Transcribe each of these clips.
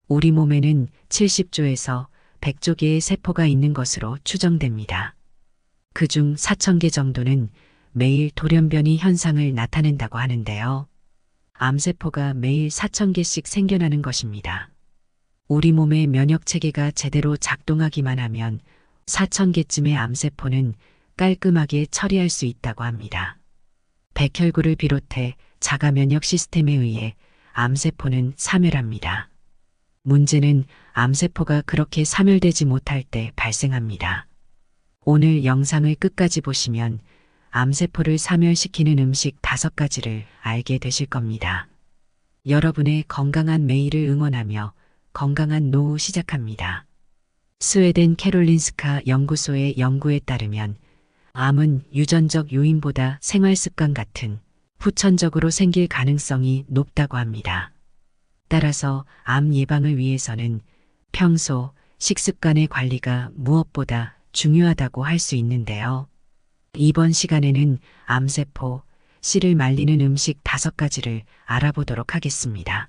우리 몸에는 70조에서 100조 개의 세포가 있는 것으로 추정됩니다. 그중 4,000개 정도는 매일 돌연변이 현상을 나타낸다고 하는데요. 암세포가 매일 4,000개씩 생겨나는 것입니다. 우리 몸의 면역체계가 제대로 작동하기만 하면 4,000개쯤의 암세포는 깔끔하게 처리할 수 있다고 합니다. 백혈구를 비롯해 자가 면역 시스템에 의해 암세포는 사멸합니다. 문제는 암세포가 그렇게 사멸되지 못할 때 발생합니다. 오늘 영상을 끝까지 보시면 암세포를 사멸시키는 음식 5가지를 알게 되실 겁니다. 여러분의 건강한 매일을 응원하며 건강한 노후 시작합니다. 스웨덴 캐롤린스카 연구소의 연구에 따르면 암은 유전적 요인보다 생활습관 같은 후천적으로 생길 가능성이 높다고 합니다. 따라서 암 예방을 위해서는 평소 식습관의 관리가 무엇보다 중요하다고 할 수 있는데요. 이번 시간에는 암세포, 씨를 말리는 음식 5가지를 알아보도록 하겠습니다.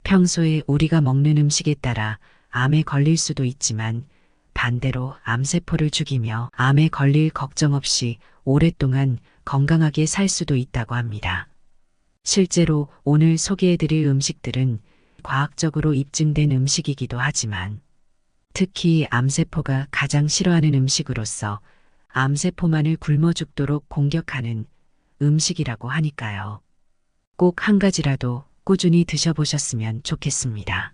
평소에 우리가 먹는 음식에 따라 암에 걸릴 수도 있지만 반대로 암세포를 죽이며 암에 걸릴 걱정 없이 오랫동안 건강하게 살 수도 있다고 합니다. 실제로 오늘 소개해드릴 음식들은 과학적으로 입증된 음식이기도 하지만 특히 암세포가 가장 싫어하는 음식으로서 암세포만을 굶어 죽도록 공격하는 음식이라고 하니까요. 꼭 한 가지라도 꾸준히 드셔보셨으면 좋겠습니다.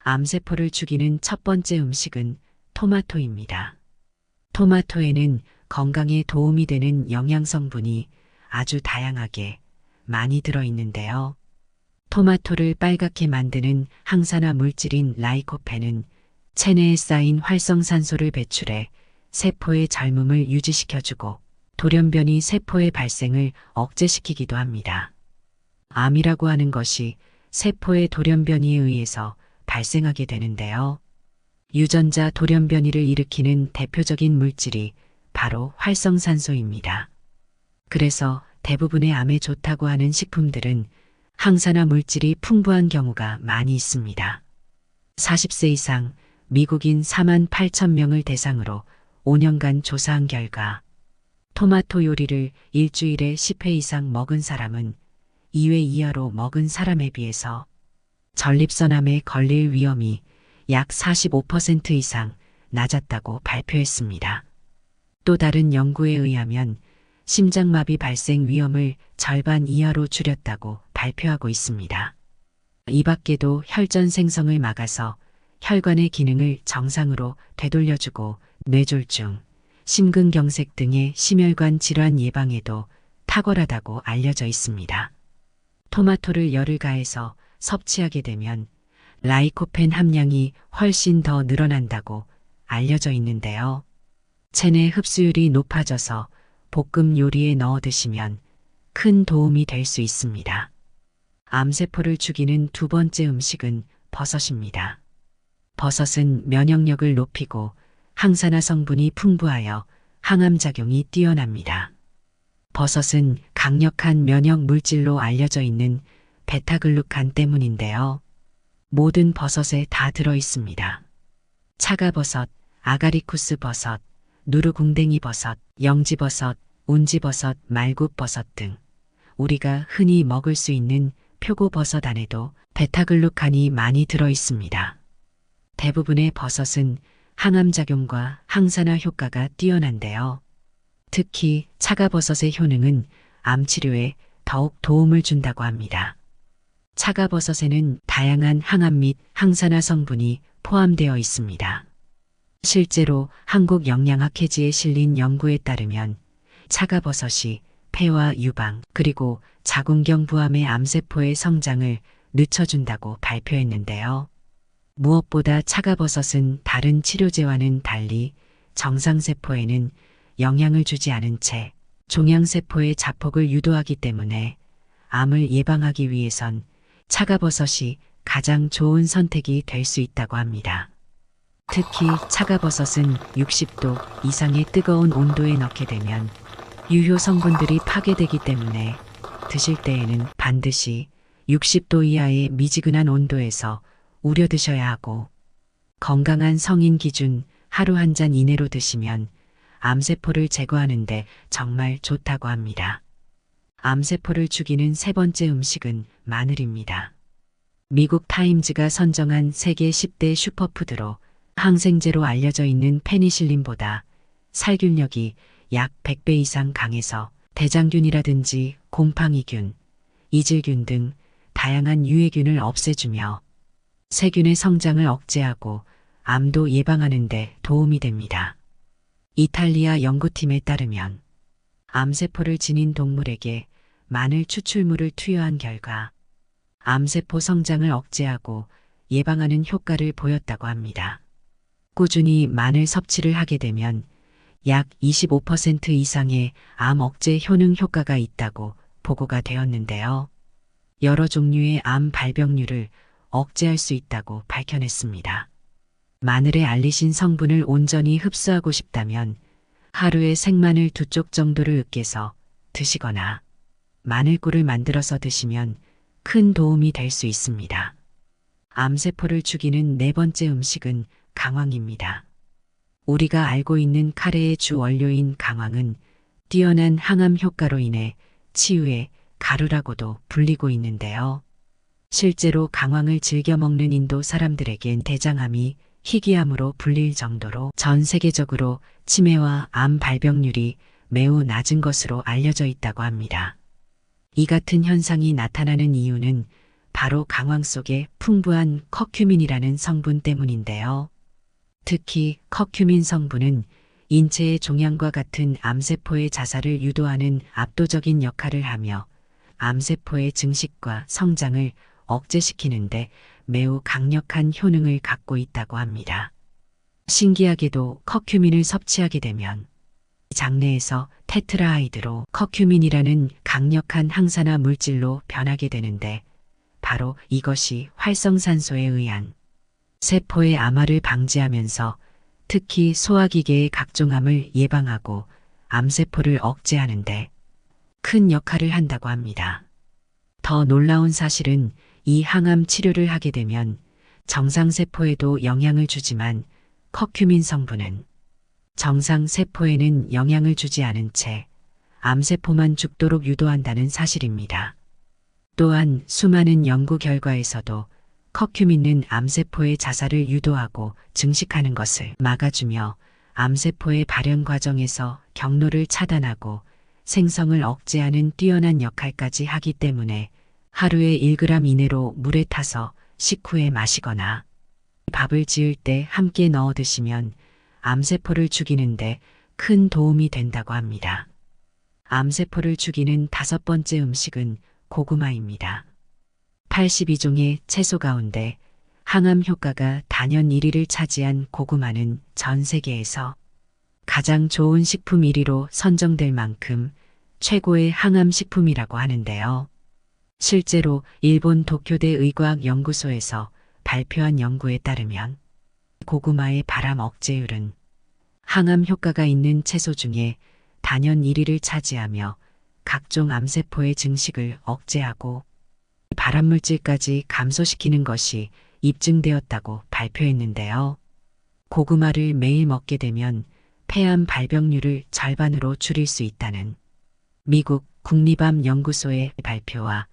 암세포를 죽이는 첫 번째 음식은 토마토입니다. 토마토에는 건강에 도움이 되는 영양성분이 아주 다양하게 많이 들어있는데요. 토마토를 빨갛게 만드는 항산화 물질인 라이코펜은 체내에 쌓인 활성산소를 배출해 세포의 젊음을 유지시켜주고 돌연변이 세포의 발생을 억제시키기도 합니다. 암이라고 하는 것이 세포의 돌연변이에 의해서 발생하게 되는데요. 유전자 돌연변이를 일으키는 대표적인 물질이 바로 활성산소입니다. 그래서 대부분의 암에 좋다고 하는 식품들은 항산화 물질이 풍부한 경우가 많이 있습니다. 40세 이상 미국인 48,000명을 대상으로 5년간 조사한 결과 토마토 요리를 일주일에 10회 이상 먹은 사람은 2회 이하로 먹은 사람에 비해서 전립선암에 걸릴 위험이 약 45% 이상 낮았다고 발표했습니다. 또 다른 연구에 의하면 심장마비 발생 위험을 절반 이하로 줄였다고 발표하고 있습니다. 이 밖에도 혈전 생성을 막아서 혈관의 기능을 정상으로 되돌려주고 뇌졸중, 심근경색 등의 심혈관 질환 예방에도 탁월하다고 알려져 있습니다. 토마토를 열을 가해서 섭취하게 되면 라이코펜 함량이 훨씬 더 늘어난다고 알려져 있는데요. 체내 흡수율이 높아져서 볶음 요리에 넣어 드시면 큰 도움이 될 수 있습니다. 암세포를 죽이는 두 번째 음식은 버섯입니다. 버섯은 면역력을 높이고 항산화 성분이 풍부하여 항암작용이 뛰어납니다. 버섯은 강력한 면역 물질로 알려져 있는 베타글루칸 때문인데요. 모든 버섯에 다 들어 있습니다. 차가버섯, 아가리쿠스 버섯, 누르궁뎅이 버섯, 영지버섯, 운지버섯, 말굽버섯 등 우리가 흔히 먹을 수 있는 표고버섯 안에도 베타글루칸이 많이 들어 있습니다. 대부분의 버섯은 항암작용과 항산화 효과가 뛰어난데요. 특히 차가버섯의 효능은 암치료에 더욱 도움을 준다고 합니다. 차가버섯에는 다양한 항암 및 항산화 성분이 포함되어 있습니다. 실제로 한국영양학회지에 실린 연구에 따르면 차가버섯이 폐와 유방 그리고 자궁경 부암의 암세포의 성장을 늦춰준다고 발표했는데요. 무엇보다 차가버섯은 다른 치료제와는 달리 정상세포에는 영향을 주지 않은 채 종양세포의 자폭을 유도하기 때문에 암을 예방하기 위해선 차가버섯이 가장 좋은 선택이 될 수 있다고 합니다. 특히 차가버섯은 60도 이상의 뜨거운 온도에 넣게 되면 유효 성분들이 파괴되기 때문에 드실 때에는 반드시 60도 이하의 미지근한 온도에서 우려 드셔야 하고 건강한 성인 기준 하루 한 잔 이내로 드시면 암세포를 제거하는데 정말 좋다고 합니다. 암세포를 죽이는 세 번째 음식은 마늘입니다. 미국 타임즈가 선정한 세계 10대 슈퍼푸드로 항생제로 알려져 있는 페니실린보다 살균력이 약 100배 이상 강해서 대장균이라든지 곰팡이균, 이질균 등 다양한 유해균을 없애주며 세균의 성장을 억제하고 암도 예방하는 데 도움이 됩니다. 이탈리아 연구팀에 따르면 암세포를 지닌 동물에게 마늘 추출물을 투여한 결과 암세포 성장을 억제하고 예방하는 효과를 보였다고 합니다. 꾸준히 마늘 섭취를 하게 되면 약 25% 이상의 암 억제 효능 효과가 있다고 보고가 되었는데요. 여러 종류의 암 발병률을 억제할 수 있다고 밝혀냈습니다. 마늘의 알리신 성분을 온전히 흡수하고 싶다면 하루에 생마늘 2쪽 정도를 으깨서 드시거나 마늘꿀을 만들어서 드시면 큰 도움이 될 수 있습니다. 암세포를 죽이는 네 번째 음식은 강황입니다. 우리가 알고 있는 카레의 주 원료인 강황은 뛰어난 항암 효과로 인해 치유의 가루라고도 불리고 있는데요. 실제로 강황을 즐겨 먹는 인도 사람들에겐 대장암이 희귀암으로 불릴 정도로 전 세계적으로 치매와 암 발병률이 매우 낮은 것으로 알려져 있다고 합니다. 이 같은 현상이 나타나는 이유는 바로 강황 속에 풍부한 커큐민이라는 성분 때문인데요. 특히 커큐민 성분은 인체의 종양과 같은 암세포의 자살을 유도하는 압도적인 역할을 하며 암세포의 증식과 성장을 억제시키는데 매우 강력한 효능을 갖고 있다고 합니다. 신기하게도 커큐민을 섭취하게 되면 장내에서 테트라하이드로 커큐민이라는 강력한 항산화 물질로 변하게 되는데 바로 이것이 활성산소에 의한 세포의 암화를 방지하면서 특히 소화기계의 각종 암을 예방하고 암세포를 억제하는데 큰 역할을 한다고 합니다. 더 놀라운 사실은 이 항암 치료를 하게 되면 정상세포에도 영향을 주지만 커큐민 성분은 정상세포에는 영향을 주지 않은 채 암세포만 죽도록 유도한다는 사실입니다. 또한 수많은 연구 결과에서도 커큐민은 암세포의 자살을 유도하고 증식하는 것을 막아주며 암세포의 발현 과정에서 경로를 차단하고 생성을 억제하는 뛰어난 역할까지 하기 때문에 하루에 1g 이내로 물에 타서 식후에 마시거나 밥을 지을 때 함께 넣어 드시면 암세포를 죽이는데 큰 도움이 된다고 합니다. 암세포를 죽이는 다섯 번째 음식은 고구마입니다. 82종의 채소 가운데 항암 효과가 단연 1위를 차지한 고구마는 전 세계에서 가장 좋은 식품 1위로 선정될 만큼 최고의 항암 식품이라고 하는데요. 실제로 일본 도쿄대 의과학연구소에서 발표한 연구에 따르면 고구마의 발암 억제율은 항암 효과가 있는 채소 중에 단연 1위를 차지하며 각종 암세포의 증식을 억제하고 발암물질까지 감소시키는 것이 입증되었다고 발표했는데요. 고구마를 매일 먹게 되면 폐암 발병률을 절반으로 줄일 수 있다는 미국 국립암 연구소의 발표와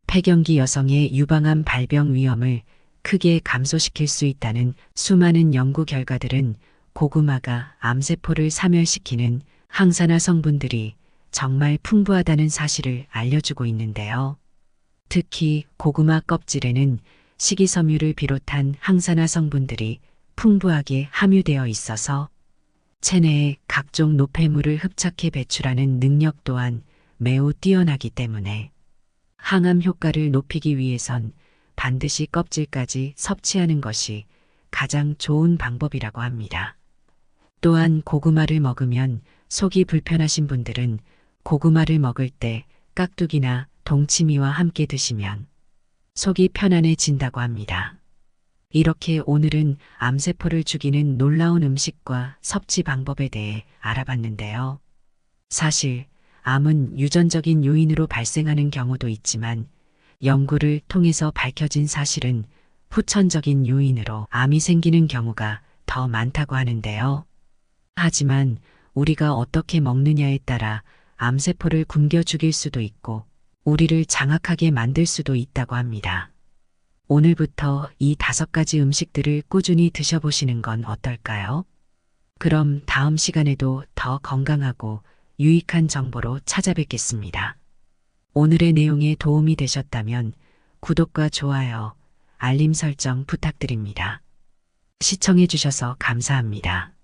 폐경기 여성의 유방암 발병 위험을 크게 감소시킬 수 있다는 수많은 연구 결과들은 고구마가 암세포를 사멸시키는 항산화 성분들이 정말 풍부하다는 사실을 알려주고 있는데요. 특히 고구마 껍질에는 식이섬유를 비롯한 항산화 성분들이 풍부하게 함유되어 있어서 체내에 각종 노폐물을 흡착해 배출하는 능력 또한 매우 뛰어나기 때문에 항암 효과를 높이기 위해선 반드시 껍질까지 섭취하는 것이 가장 좋은 방법이라고 합니다. 또한 고구마를 먹으면 속이 불편하신 분들은 고구마를 먹을 때 깍두기나 동치미와 함께 드시면 속이 편안해진다고 합니다. 이렇게 오늘은 암세포를 죽이는 놀라운 음식과 섭취 방법에 대해 알아봤는데요. 사실 암은 유전적인 요인으로 발생하는 경우도 있지만 연구를 통해서 밝혀진 사실은 후천적인 요인으로 암이 생기는 경우가 더 많다고 하는데요. 하지만 우리가 어떻게 먹느냐에 따라 암세포를 굶겨 죽일 수도 있고 우리를 장악하게 만들 수도 있다고 합니다. 오늘부터 이 5가지 음식들을 꾸준히 드셔보시는 건 어떨까요? 그럼 다음 시간에도 더 건강하고 유익한 정보로 찾아뵙겠습니다. 오늘의 내용에 도움이 되셨다면 구독과 좋아요, 알림 설정 부탁드립니다. 시청해주셔서 감사합니다.